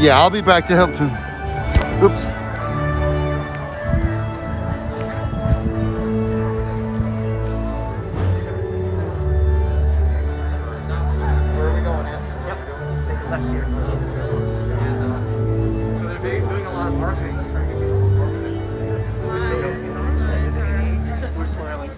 Yeah, I'll be back to help too. Oops. Where are we going, Nancy? Yep. Take a left here. So they're doing a lot of marketing. We're smiling.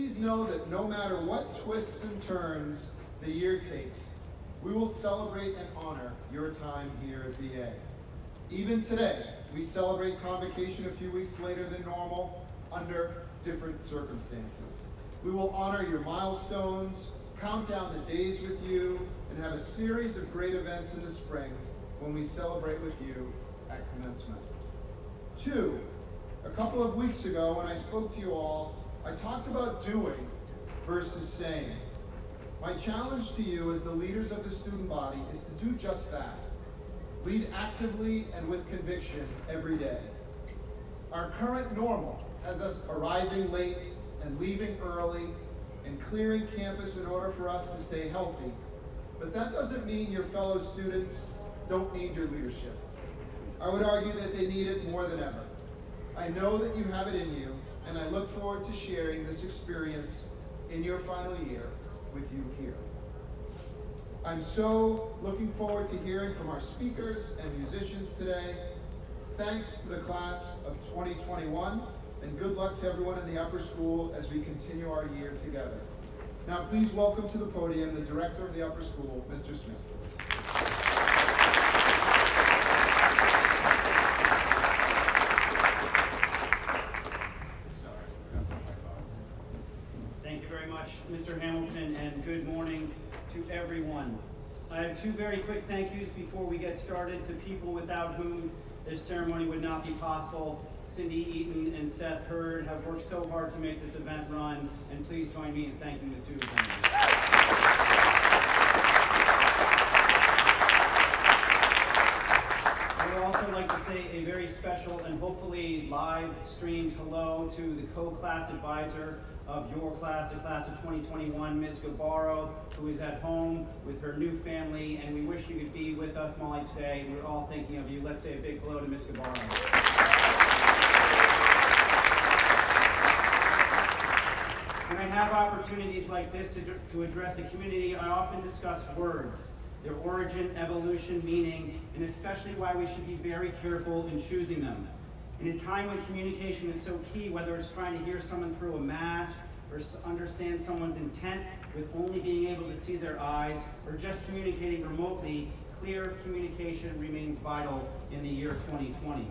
please know that no matter what twists and turns the year takes, we will celebrate and honor your time here at VA. Even today, we celebrate Convocation a few weeks later than normal under different circumstances. We will honor your milestones, count down the days with you, and have a series of great events in the spring when we celebrate with you at commencement. 2, a couple of weeks ago when I spoke to you all, I talked about doing versus saying. My challenge to you as the leaders of the student body is to do just that. Lead actively and with conviction every day. Our current normal has us arriving late and leaving early and clearing campus in order for us to stay healthy. But that doesn't mean your fellow students don't need your leadership. I would argue that they need it more than ever. I know that you have it in you, and I look forward to sharing this experience in your final year with you here. I'm so looking forward to hearing from our speakers and musicians today. Thanks to the class of 2021, and good luck to everyone in the upper school as we continue our year together. Now please welcome to the podium the director of the upper school, Mr. Smith. Thank you very much, Mr. Hamilton, and good morning to everyone. I have 2 very quick thank yous before we get started to people without whom this ceremony would not be possible. Cindy Eaton and Seth Hurd have worked so hard to make this event run, and please join me in thanking the 2 of them. I would also like to say a very special and hopefully live streamed hello to the co-class advisor of your class, the class of 2021, Ms. Gabbaro, who is at home with her new family, and we wish you could be with us, Molly, today. We're all thinking of you. Let's say a big hello to Ms. Gabbaro. When I have opportunities like this to address the community, I often discuss words, their origin, evolution, meaning, and especially why we should be very careful in choosing them. In a time when communication is so key, whether it's trying to hear someone through a mask or understand someone's intent with only being able to see their eyes, or just communicating remotely, clear communication remains vital in the year 2020.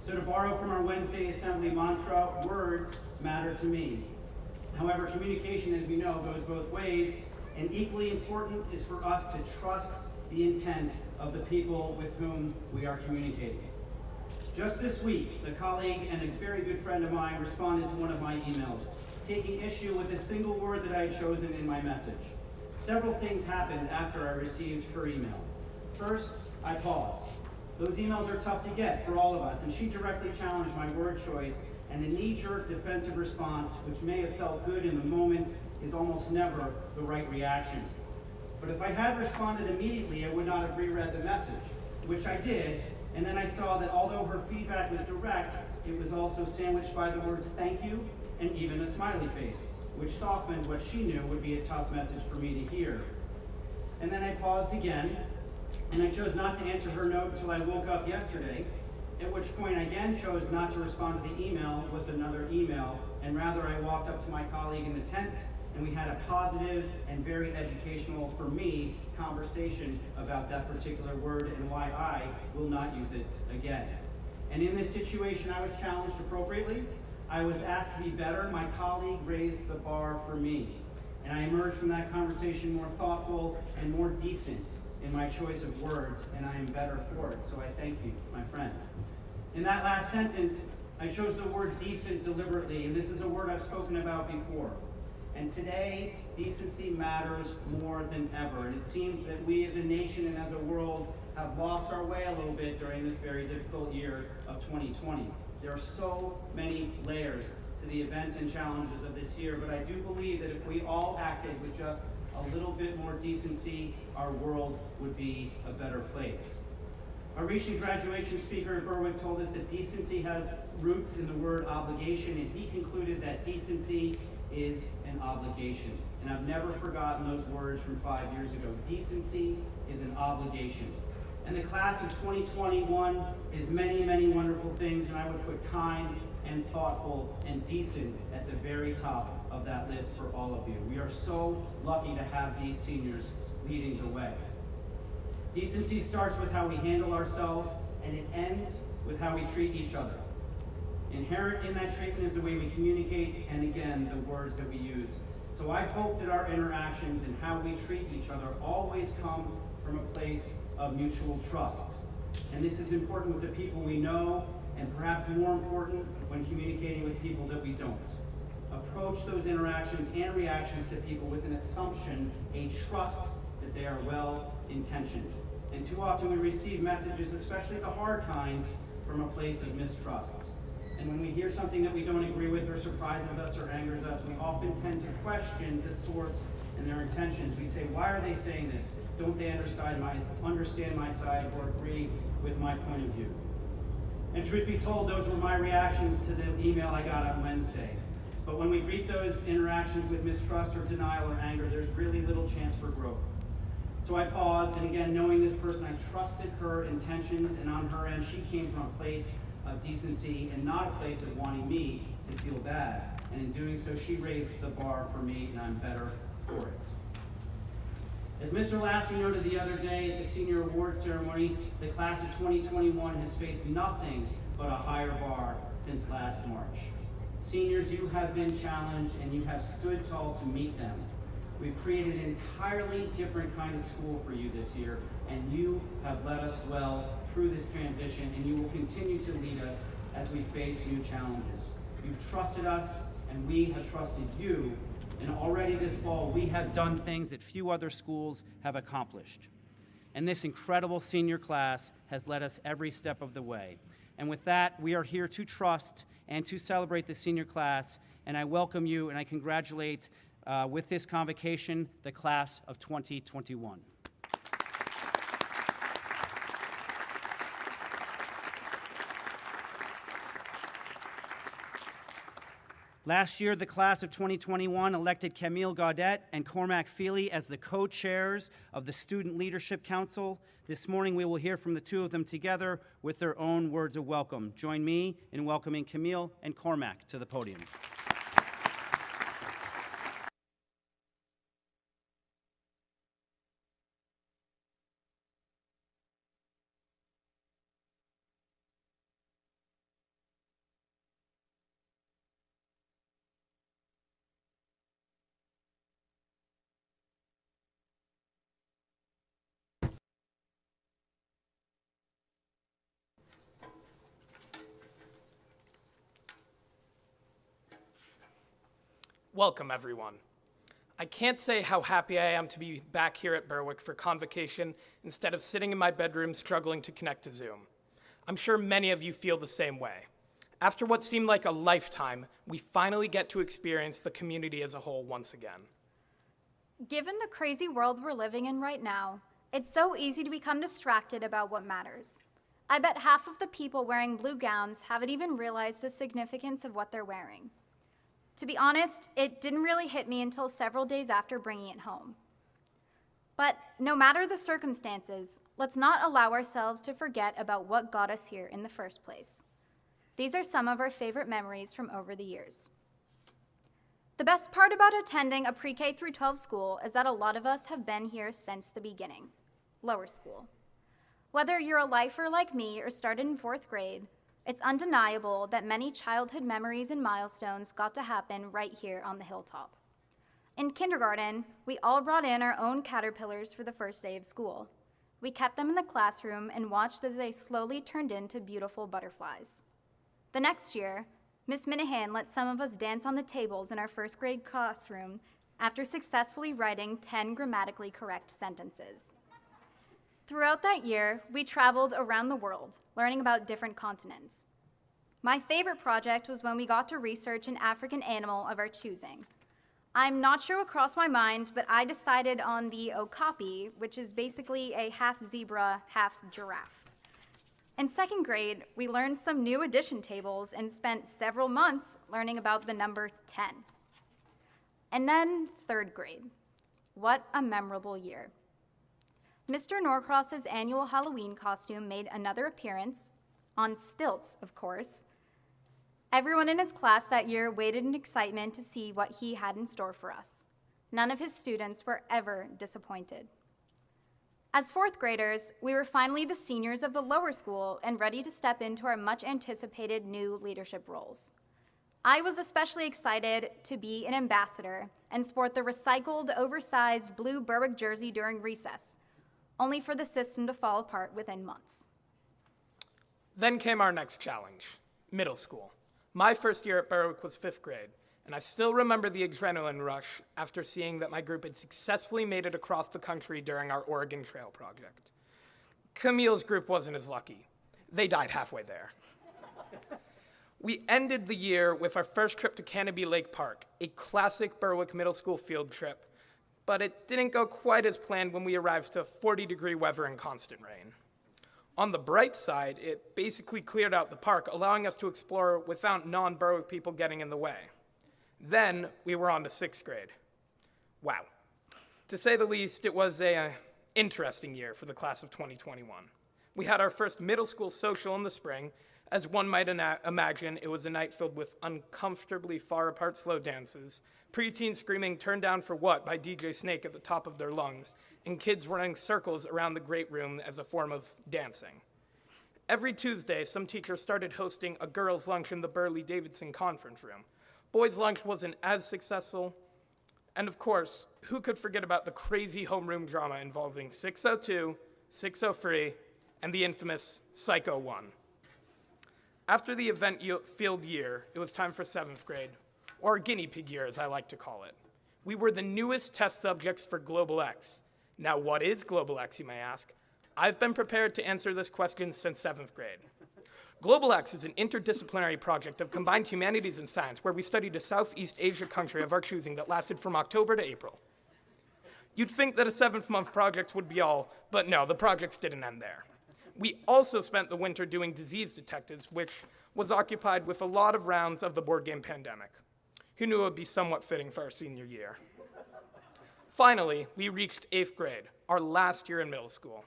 So to borrow from our Wednesday Assembly mantra, words matter to me. However, communication, as we know, goes both ways, and equally important is for us to trust the intent of the people with whom we are communicating. Just this week, a colleague and a very good friend of mine responded to one of my emails, taking issue with a single word that I had chosen in my message. Several things happened after I received her email. First, I paused. Those emails are tough to get for all of us, and she directly challenged my word choice, and the knee-jerk defensive response, which may have felt good in the moment, is almost never the right reaction. But if I had responded immediately, I would not have reread the message, which I did, and then I saw that although her feedback was direct, it was also sandwiched by the words thank you and even a smiley face, which softened what she knew would be a tough message for me to hear. And then I paused again, and I chose not to answer her note until I woke up yesterday, at which point I again chose not to respond to the email with another email, and rather I walked up to my colleague in the tent, and we had a positive and very educational, for me, conversation about that particular word and why I will not use it again. And in this situation, I was challenged appropriately. I was asked to be better. My colleague raised the bar for me. And I emerged from that conversation more thoughtful and more decent in my choice of words, and I am better for it. So I thank you, my friend. In that last sentence, I chose the word decent deliberately, and this is a word I've spoken about before. And today, decency matters more than ever. And it seems that we as a nation and as a world have lost our way a little bit during this very difficult year of 2020. There are so many layers to the events and challenges of this year, but I do believe that if we all acted with just a little bit more decency, our world would be a better place. Our recent graduation speaker at Berwick told us that decency has roots in the word obligation, and he concluded that decency is an obligation. And I've never forgotten those words from 5 years ago. Decency is an obligation. And the class of 2021 is many, many wonderful things, and I would put kind and thoughtful and decent at the very top of that list for all of you. We are so lucky to have these seniors leading the way. Decency starts with how we handle ourselves, and it ends with how we treat each other. Inherent in that treatment is the way we communicate, and again, the words that we use. So I hope that our interactions and how we treat each other always come from a place of mutual trust. And this is important with the people we know, and perhaps more important when communicating with people that we don't. Approach those interactions and reactions to people with an assumption, a trust that they are well-intentioned. And too often we receive messages, especially the hard kind, from a place of mistrust. And when we hear something that we don't agree with or surprises us or angers us, we often tend to question the source and their intentions. We say, why are they saying this? Don't they understand my side or agree with my point of view? And truth be told, those were my reactions to the email I got on Wednesday. But when we greet those interactions with mistrust or denial or anger, there's really little chance for growth. So I paused, and again, knowing this person, I trusted her intentions, and on her end, she came from a place of decency and not a place of wanting me to feel bad. And in doing so, she raised the bar for me, and I'm better for it. As Mr. Lassie noted the other day at the senior award ceremony, the class of 2021 has faced nothing but a higher bar since last March. Seniors, you have been challenged and you have stood tall to meet them. We've created an entirely different kind of school for you this year, and you have led us well through this transition, and you will continue to lead us as we face new challenges. You've trusted us, and we have trusted you. And already this fall, we have done things that few other schools have accomplished. And this incredible senior class has led us every step of the way. And with that, we are here to trust and to celebrate the senior class. And I welcome you and I congratulate with this convocation, the class of 2021. Last year, the class of 2021 elected Camille Gaudet and Cormac Feely as the co-chairs of the Student Leadership Council. This morning, we will hear from the two of them together with their own words of welcome. Join me in welcoming Camille and Cormac to the podium. Welcome, everyone. I can't say how happy I am to be back here at Berwick for Convocation instead of sitting in my bedroom struggling to connect to Zoom. I'm sure many of you feel the same way. After what seemed like a lifetime, we finally get to experience the community as a whole once again. Given the crazy world we're living in right now, it's so easy to become distracted about what matters. I bet half of the people wearing blue gowns haven't even realized the significance of what they're wearing. To be honest, it didn't really hit me until several days after bringing it home. But no matter the circumstances, let's not allow ourselves to forget about what got us here in the first place. These are some of our favorite memories from over the years. The best part about attending a pre-K through 12 school is that a lot of us have been here since the beginning, lower school. Whether you're a lifer like me or started in 4th grade, it's undeniable that many childhood memories and milestones got to happen right here on the hilltop. In kindergarten, we all brought in our own caterpillars for the first day of school. We kept them in the classroom and watched as they slowly turned into beautiful butterflies. The next year, Miss Minahan let some of us dance on the tables in our 1st grade classroom after successfully writing 10 grammatically correct sentences. Throughout that year, we traveled around the world, learning about different continents. My favorite project was when we got to research an African animal of our choosing. I'm not sure what crossed my mind, but I decided on the okapi, which is basically a half zebra, half giraffe. In 2nd grade, we learned some new addition tables and spent several months learning about the number 10. And then 3rd grade. What a memorable year. Mr. Norcross's annual Halloween costume made another appearance, on stilts, of course. Everyone in his class that year waited in excitement to see what he had in store for us. None of his students were ever disappointed. As fourth graders, we were finally the seniors of the lower school and ready to step into our much anticipated new leadership roles. I was especially excited to be an ambassador and sport the recycled, oversized blue Berwick jersey during recess, only for the system to fall apart within months. Then came our next challenge, middle school. My first year at Berwick was 5th grade, and I still remember the adrenaline rush after seeing that my group had successfully made it across the country during our Oregon Trail project. Camille's group wasn't as lucky. They died halfway there. We ended the year with our first trip to Canopy Lake Park, a classic Berwick middle school field trip, but it didn't go quite as planned when we arrived to 40-degree weather and constant rain. On the bright side, it basically cleared out the park, allowing us to explore without non-Berwick people getting in the way. Then we were on to 6th grade. Wow. To say the least, it was an interesting year for the class of 2021. We had our first middle school social in the spring. As one might imagine, it was a night filled with uncomfortably far apart slow dances, preteens screaming "Turn Down for What" by DJ Snake at the top of their lungs, and kids running circles around the great room as a form of dancing. Every Tuesday, some teachers started hosting a girls' lunch in the Burley-Davidson conference room. Boys' lunch wasn't as successful, and of course, who could forget about the crazy homeroom drama involving 602, 603, and the infamous Psycho 1. After the event-filled year, it was time for 7th grade, or guinea pig year as I like to call it. We were the newest test subjects for Global X. Now, what is Global X, you may ask? I've been prepared to answer this question since 7th grade. Global X is an interdisciplinary project of combined humanities and science where we studied a Southeast Asia country of our choosing that lasted from October to April. You'd think that a 7th-month project would be all, but no, the projects didn't end there. We also spent the winter doing disease detectives, which was occupied with a lot of rounds of the board game Pandemic. Who knew it would be somewhat fitting for our senior year? Finally, we reached 8th grade, our last year in middle school.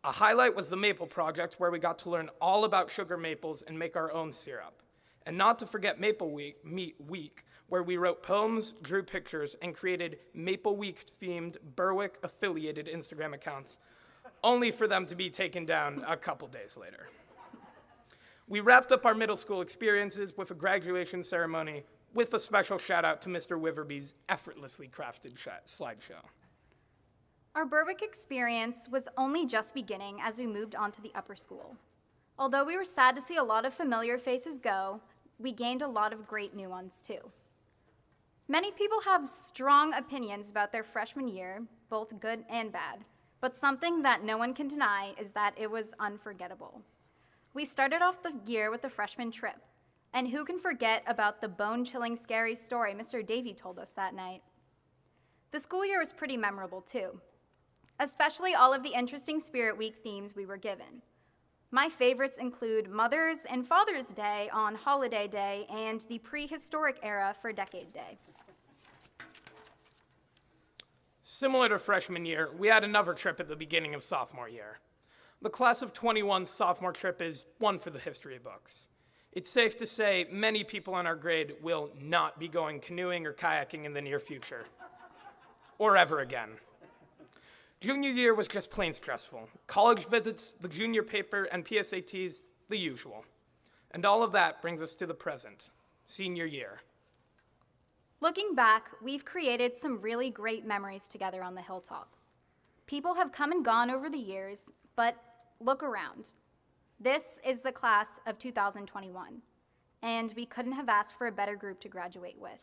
A highlight was the Maple Project, where we got to learn all about sugar maples and make our own syrup. And not to forget Maple Week, where we wrote poems, drew pictures, and created Maple Week-themed Berwick-affiliated Instagram accounts, only for them to be taken down a couple days later. We wrapped up our middle school experiences with a graduation ceremony with a special shout out to Mr. Wiverby's effortlessly crafted slideshow. Our Berwick experience was only just beginning as we moved on to the upper school. Although we were sad to see a lot of familiar faces go, we gained a lot of great new ones too. Many people have strong opinions about their freshman year, both good and bad, but something that no one can deny is that it was unforgettable. We started off the year with the freshman trip, and who can forget about the bone-chilling scary story Mr. Davey told us that night? The school year was pretty memorable too, especially all of the interesting Spirit Week themes we were given. My favorites include Mother's and Father's Day on Holiday Day and the prehistoric era for Decade Day. Similar to freshman year, we had another trip at the beginning of sophomore year. The class of 21's sophomore trip is one for the history books. It's safe to say many people in our grade will not be going canoeing or kayaking in the near future, or ever again. Junior year was just plain stressful. College visits, the junior paper, and PSATs, the usual. And all of that brings us to the present, senior year. Looking back, we've created some really great memories together on the hilltop. People have come and gone over the years, but look around. This is the class of 2021, and we couldn't have asked for a better group to graduate with.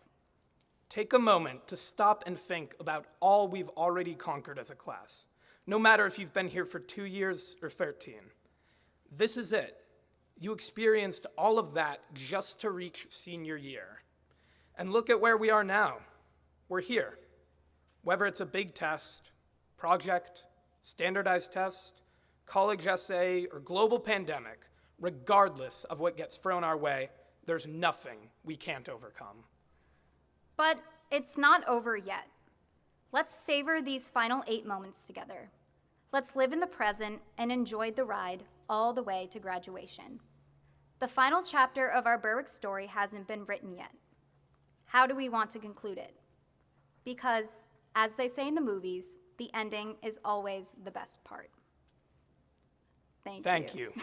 Take a moment to stop and think about all we've already conquered as a class, no matter if you've been here for 2 years or 13. This is it. You experienced all of that just to reach senior year. And look at where we are now. We're here. Whether it's a big test, project, standardized test, college essay, or global pandemic, regardless of what gets thrown our way, there's nothing we can't overcome. But it's not over yet. Let's savor these final 8 moments together. Let's live in the present and enjoy the ride all the way to graduation. The The final chapter of our Berwick story hasn't been written yet. How do we want to conclude it? Because, as they say in the movies, the ending is always the best part. Thank you.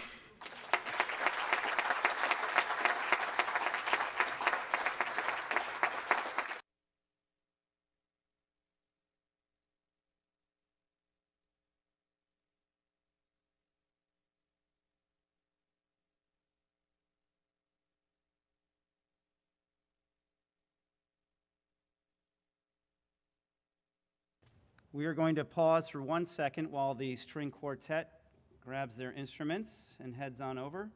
We are going to pause for 1 second while the string quartet grabs their instruments and heads on over.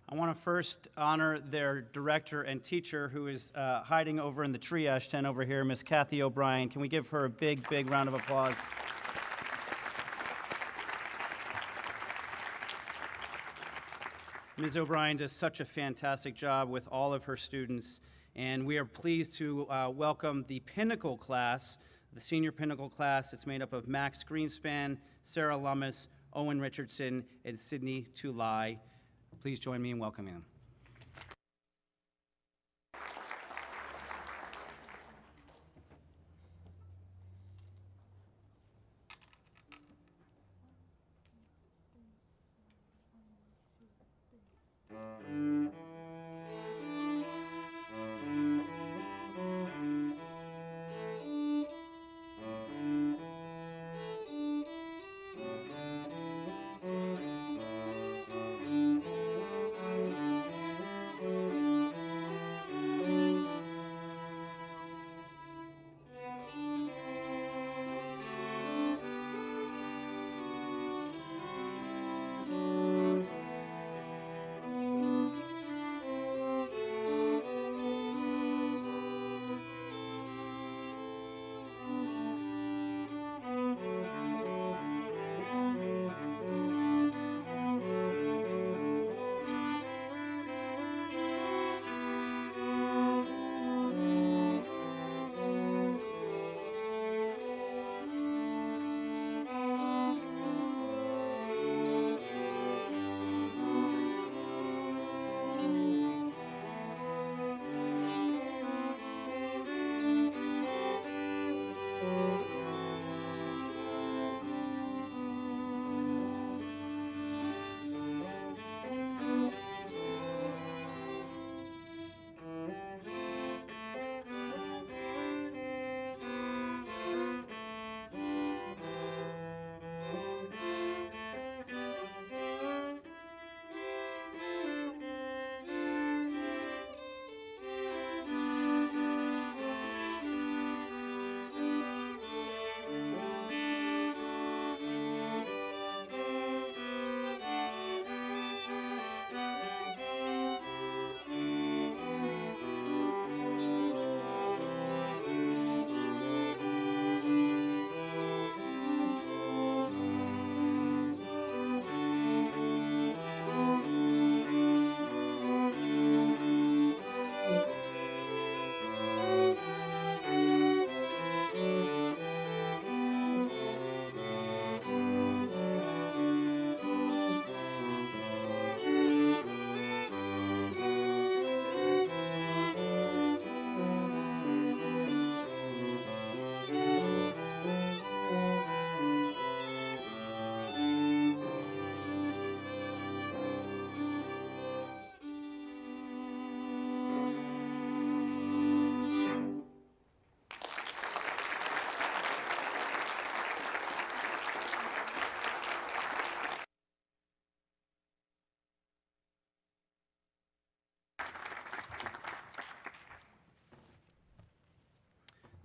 I want to first honor their director and teacher, who is hiding over in the triage tent over here, Miss Kathy O'Brien. Can we give her a big, big round of applause? Ms. O'Brien does such a fantastic job with all of her students, and we are pleased to welcome the Pinnacle class, the senior Pinnacle class. It's made up of Max Greenspan, Sarah Lummis, Owen Richardson, and Sydney Tulai. Please join me in welcoming them.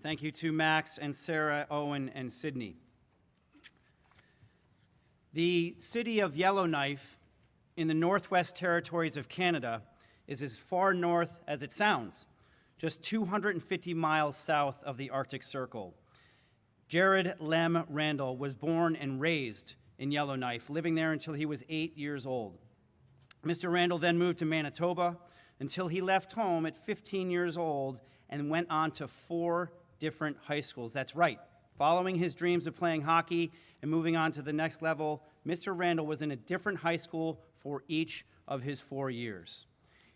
Thank you to Max and Sarah, Owen, and Sydney. The city of Yellowknife in the Northwest Territories of Canada is as far north as it sounds, just 250 miles south of the Arctic Circle. Jared Lem Randall was born and raised in Yellowknife, living there until he was 8 years old. Mr. Randall then moved to Manitoba until he left home at 15 years old and went on to 4 different high schools. That's right. Following his dreams of playing hockey and moving on to the next level, Mr. Randall was in a different high school for each of his 4 years.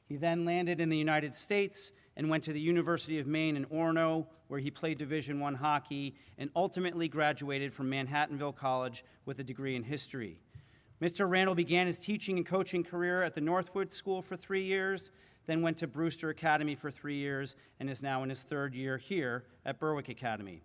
He then landed in the United States and went to the University of Maine in Orono, where he played Division I hockey and ultimately graduated from Manhattanville College with a degree in history. Mr. Randall began his teaching and coaching career at the Northwood School for 3 years, then went to Brewster Academy for 3 years, and is now in his 3rd year here at Berwick Academy.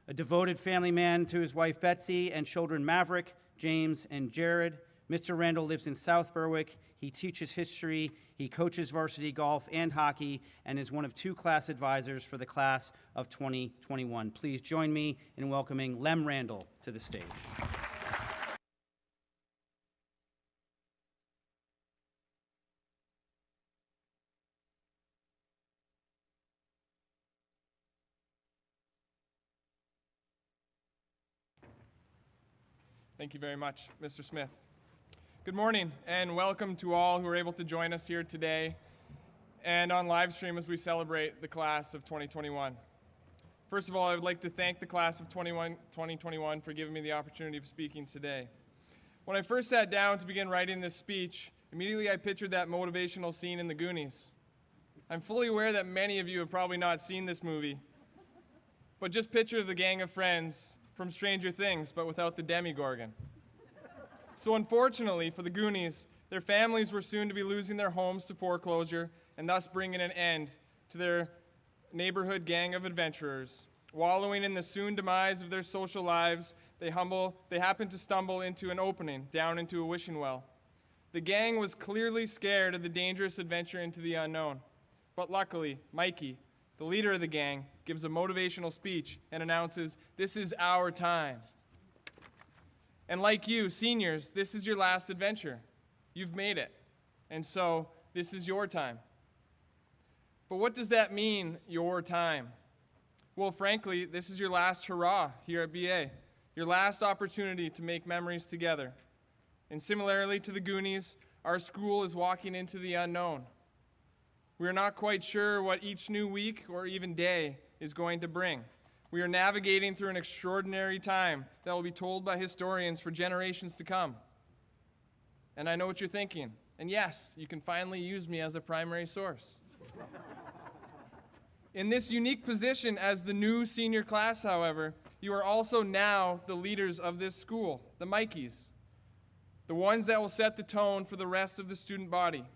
A devoted family man to his wife Betsy and children Maverick, James, and Jared, Mr. Randall lives in South Berwick. He teaches history, he coaches varsity golf and hockey, and is one of 2 class advisors for the class of 2021. Please join me in welcoming Lem Randall to the stage. Thank you very much, Mr. Smith. Good morning, and welcome to all who are able to join us here today and on live stream as we celebrate the class of 2021. First of all, I would like to thank the class of 2021 for giving me the opportunity of speaking today. When I first sat down to begin writing this speech, immediately I pictured that motivational scene in The Goonies. I'm fully aware that many of you have probably not seen this movie, but just picture the gang of friends from Stranger Things, but without the Demogorgon. So unfortunately for the Goonies, their families were soon to be losing their homes to foreclosure and thus bringing an end to their neighborhood gang of adventurers. Wallowing in the soon demise of their social lives, they happened to stumble into an opening down into a wishing well. The gang was clearly scared of the dangerous adventure into the unknown. But luckily, Mikey, the leader of the gang, gives a motivational speech and announces, "This is our time." And like you, seniors, this is your last adventure. You've made it. And so, this is your time. But what does that mean, your time? Well, frankly, this is your last hurrah here at BA, your last opportunity to make memories together. And similarly to the Goonies, our school is walking into the unknown. We are not quite sure what each new week or even day is going to bring. We are navigating through an extraordinary time that will be told by historians for generations to come. And I know what you're thinking. And yes, you can finally use me as a primary source. In this unique position as the new senior class, however, you are also now the leaders of this school, the Mikeys, the ones that will set the tone for the rest of the student body.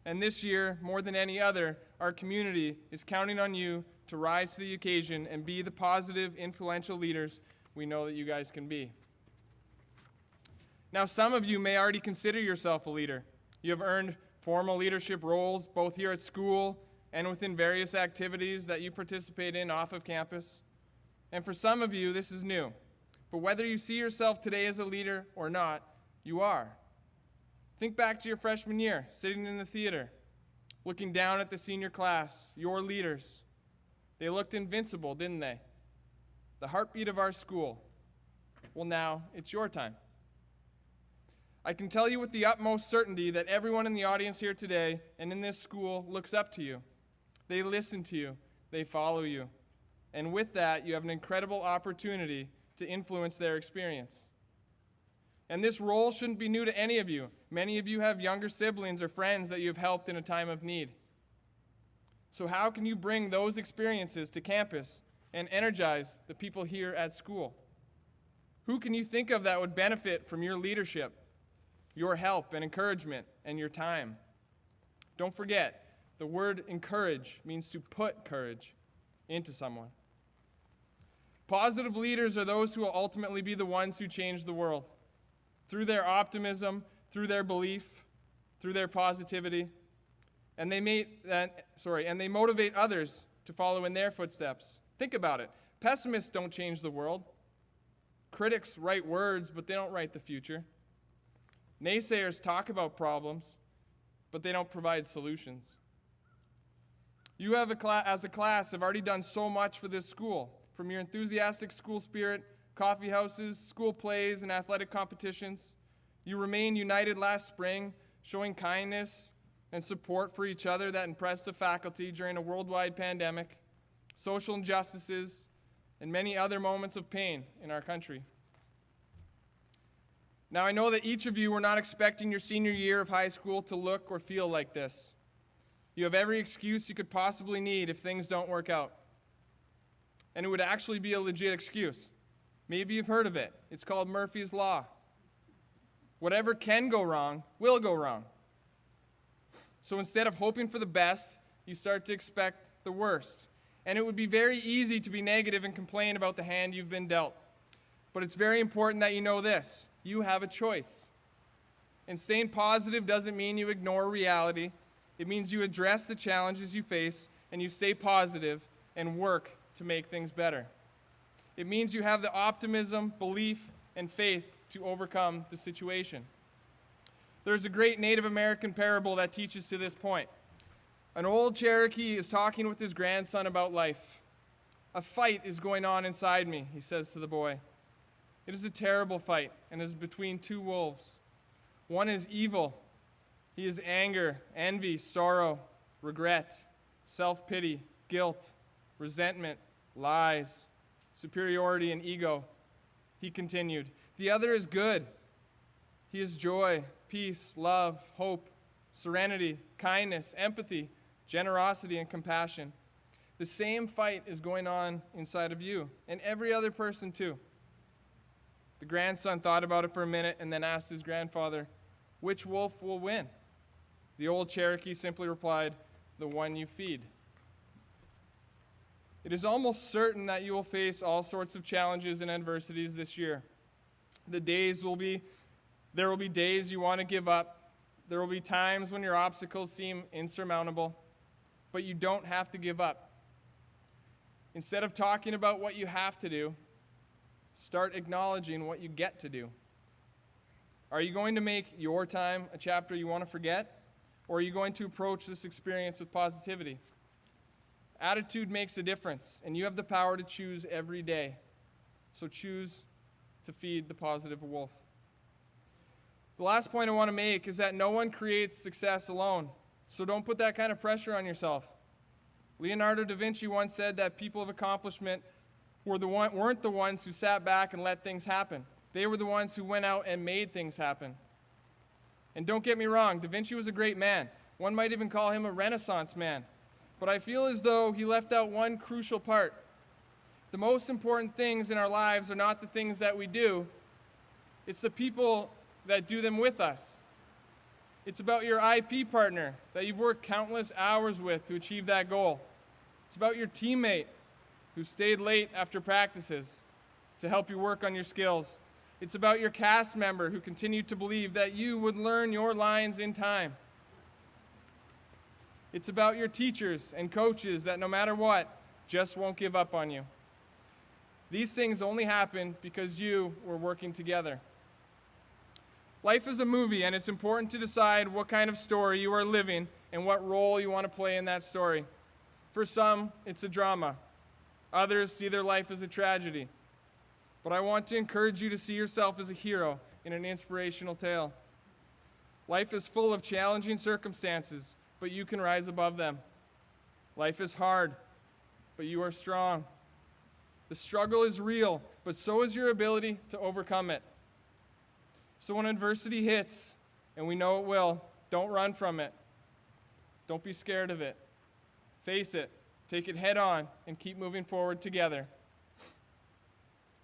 And this year, more than any other, our community is counting on you to rise to the occasion and be the positive, influential leaders we know that you guys can be. Now, some of you may already consider yourself a leader. You have earned formal leadership roles both here at school and within various activities that you participate in off of campus. And for some of you, this is new. But whether you see yourself today as a leader or not, you are. Think back to your freshman year, sitting in the theater, looking down at the senior class, your leaders. They looked invincible, didn't they? The heartbeat of our school. Well, now it's your time. I can tell you with the utmost certainty that everyone in the audience here today and in this school looks up to you. They listen to you. They follow you. And with that, you have an incredible opportunity to influence their experience. And this role shouldn't be new to any of you. Many of you have younger siblings or friends that you've helped in a time of need. So how can you bring those experiences to campus and energize the people here at school? Who can you think of that would benefit from your leadership, your help and encouragement, and your time? Don't forget, the word encourage means to put courage into someone. Positive leaders are those who will ultimately be the ones who change the world. Through their optimism, through their belief, through their positivity, and they motivate others to follow in their footsteps. Think about it. Pessimists don't change the world. Critics write words, but they don't write the future. Naysayers talk about problems, but they don't provide solutions. You as a class have already done so much for this school, from your enthusiastic school spirit, coffee houses, school plays, and athletic competitions. You remained united last spring, showing kindness and support for each other that impressed the faculty during a worldwide pandemic, social injustices, and many other moments of pain in our country. Now, I know that each of you were not expecting your senior year of high school to look or feel like this. You have every excuse you could possibly need if things don't work out. And it would actually be a legit excuse. Maybe you've heard of it. It's called Murphy's Law. Whatever can go wrong will go wrong. So instead of hoping for the best, you start to expect the worst. And it would be very easy to be negative and complain about the hand you've been dealt. But it's very important that you know this. You have a choice. And staying positive doesn't mean you ignore reality. It means you address the challenges you face and you stay positive and work to make things better. It means you have the optimism, belief, and faith to overcome the situation. There's a great Native American parable that teaches to this point. An old Cherokee is talking with his grandson about life. "A fight is going on inside me," he says to the boy. "It is a terrible fight, and is between two wolves. One is evil. He is anger, envy, sorrow, regret, self-pity, guilt, resentment, lies, superiority, and ego." He continued, "The other is good. He is joy, peace, love, hope, serenity, kindness, empathy, generosity, and compassion." The same fight is going on inside of you, and every other person too. The grandson thought about it for a minute and then asked his grandfather, "Which wolf will win?" The old Cherokee simply replied, "The one you feed." It is almost certain that you will face all sorts of challenges and adversities this year. There will be days you want to give up. There will be times when your obstacles seem insurmountable, but you don't have to give up. Instead of talking about what you have to do, start acknowledging what you get to do. Are you going to make your time a chapter you want to forget, or are you going to approach this experience with positivity? Attitude makes a difference, and you have the power to choose every day. So choose to feed the positive wolf. The last point I want to make is that no one creates success alone, so don't put that kind of pressure on yourself. Leonardo da Vinci once said that people of accomplishment weren't the ones who sat back and let things happen. They were the ones who went out and made things happen. And don't get me wrong, Da Vinci was a great man. One might even call him a Renaissance man. But I feel as though he left out one crucial part. The most important things in our lives are not the things that we do. It's the people that do them with us. It's about your IP partner that you've worked countless hours with to achieve that goal. It's about your teammate who stayed late after practices to help you work on your skills. It's about your cast member who continued to believe that you would learn your lines in time. It's about your teachers and coaches that no matter what, just won't give up on you. These things only happen because you were working together. Life is a movie, and it's important to decide what kind of story you are living and what role you want to play in that story. For some, it's a drama. Others see their life as a tragedy. But I want to encourage you to see yourself as a hero in an inspirational tale. Life is full of challenging circumstances, but you can rise above them. Life is hard, but you are strong. The struggle is real, but so is your ability to overcome it. So when adversity hits, and we know it will, don't run from it. Don't be scared of it. Face it, take it head on, and keep moving forward together.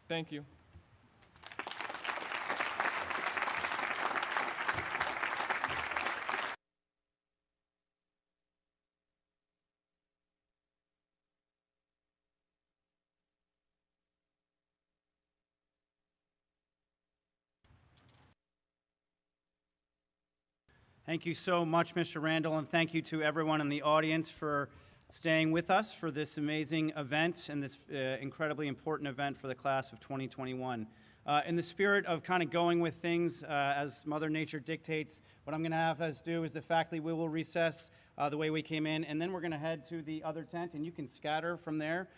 Thank you. Thank you so much, Mr. Randall, and thank you to everyone in the audience for staying with us for this amazing event and this incredibly important event for the class of 2021. In the spirit of kind of going with things as Mother Nature dictates, what I'm going to have us do is the faculty, we will recess the way we came in, and then we're going to head to the other tent, and you can scatter from there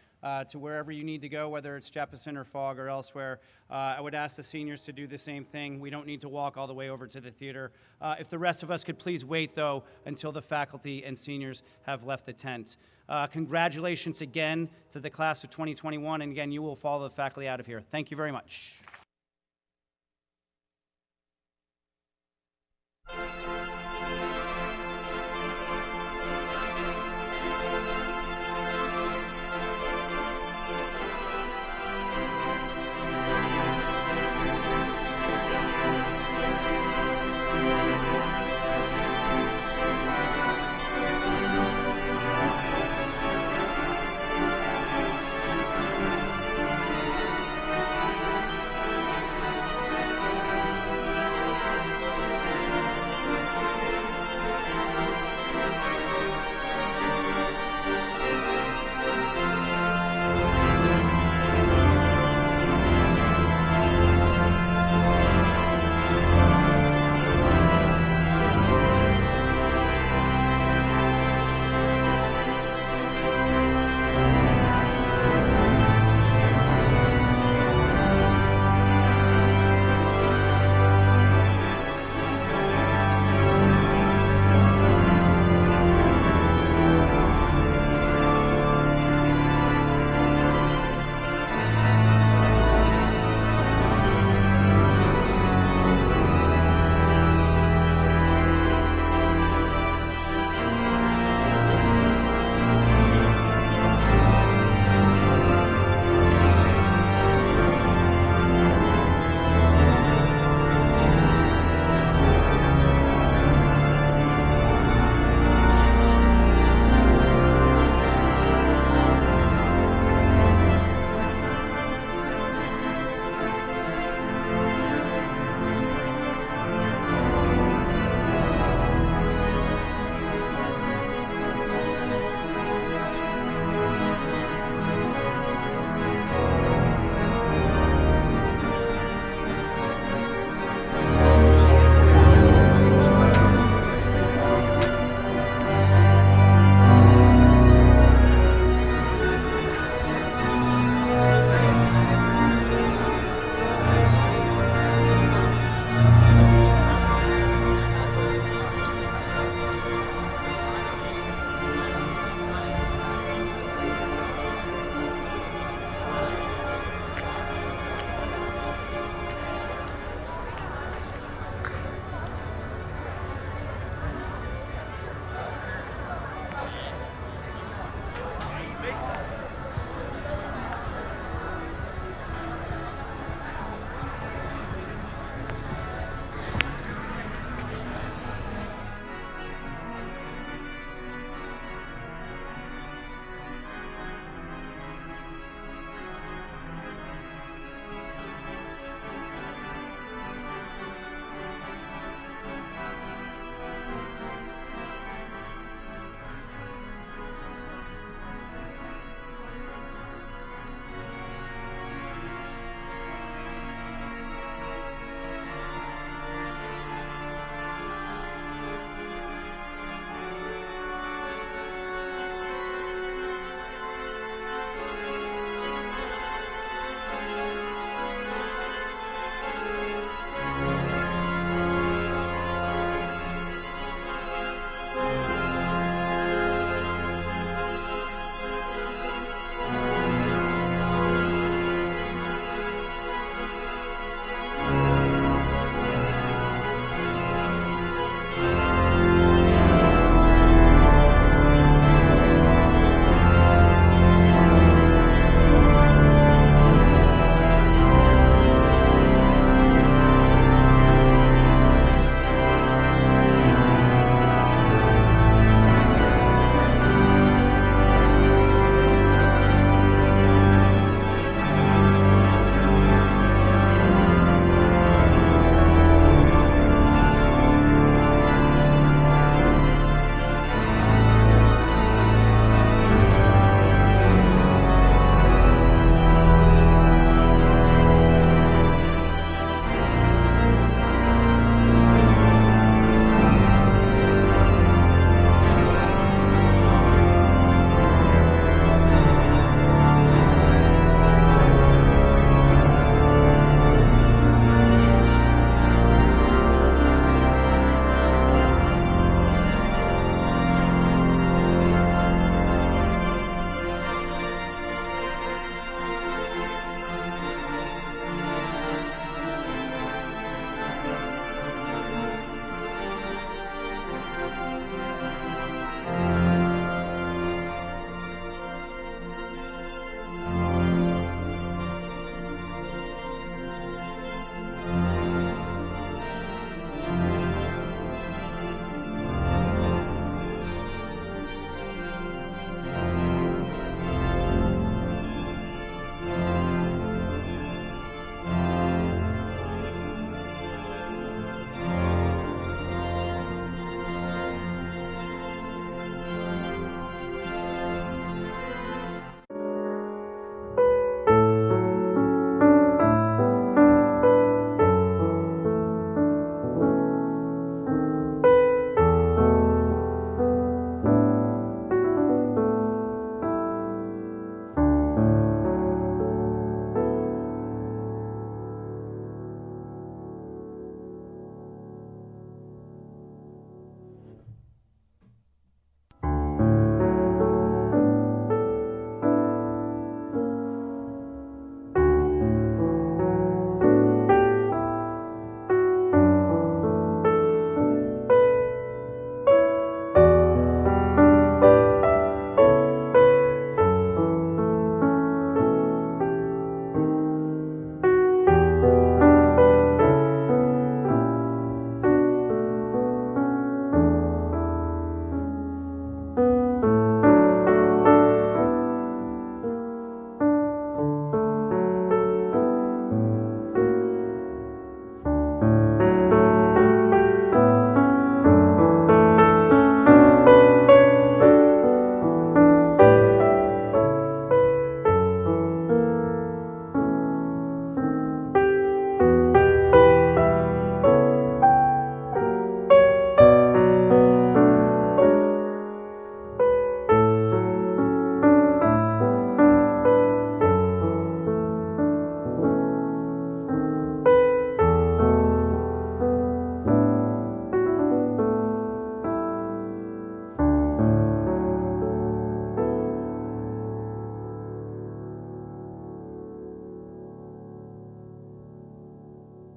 to wherever you need to go, whether it's Jefferson or Fogg or elsewhere. I would ask the seniors to do the same thing. We don't need to walk all the way over to the theater. If the rest of us could please wait, though, until the faculty and seniors have left the tent. Congratulations again to the class of 2021, and again, you will follow the faculty out of here. Thank you very much.